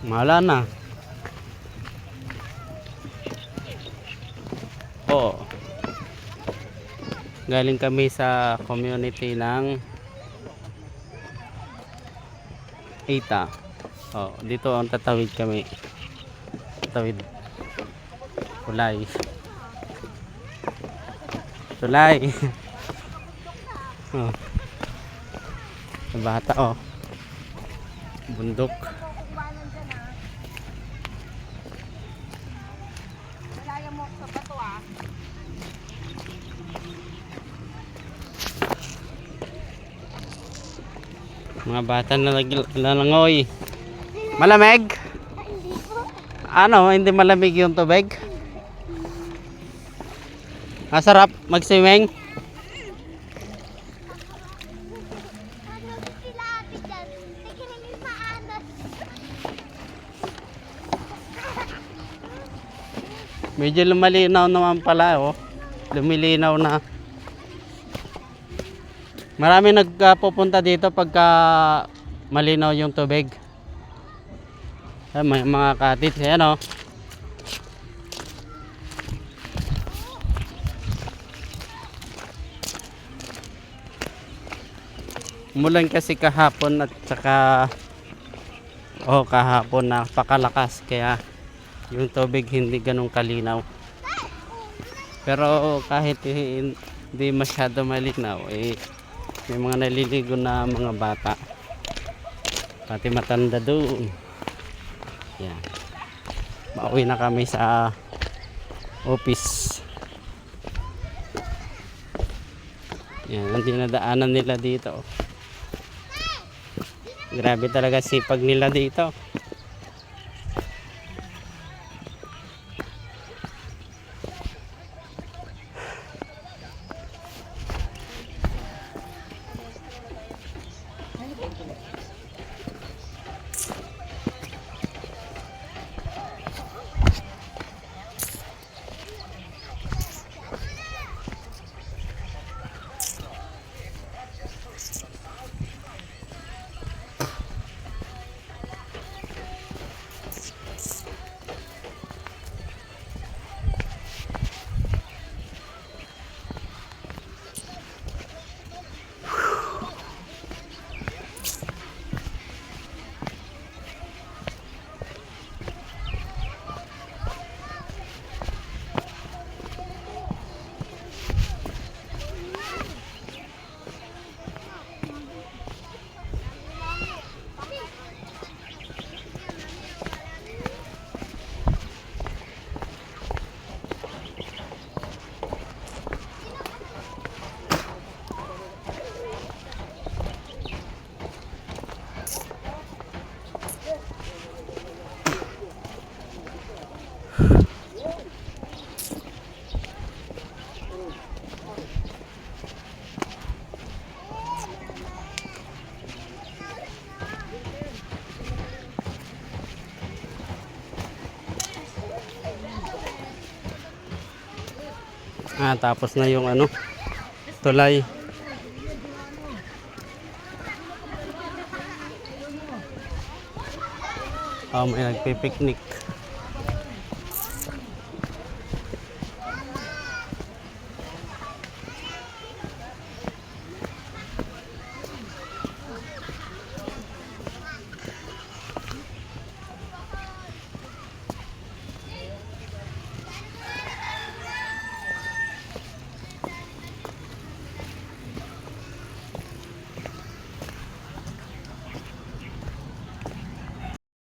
Mahala na. Oo. Galing kami sa community ng Ita. Oh, dito ang tatawid kami. Tatawid. Tulay. Tulay. Oh. Sa bata oh. Bundok. Mga bata na naglalangoy. Malamig? Ano, hindi malamig yung tubig? Masarap mag-swimming? Medyo lumalinaw naman pala oh. Lumilinaw na. Marami nagpupunta dito pagka malinaw yung tubig. May mga cottage ayan oh. Umulan kasi kahapon at saka kahapon napakalakas kaya yung tubig hindi ganun kalinaw. Pero kahit hindi masyado malinaw may mga naliligo na mga bata. Pati matanda doon. Yan. Pauwi na kami sa office. Yan, ang dinadaanan nila dito. Grabe talaga sipag nila dito. Tapos na yung tulay. May nagpipiknik.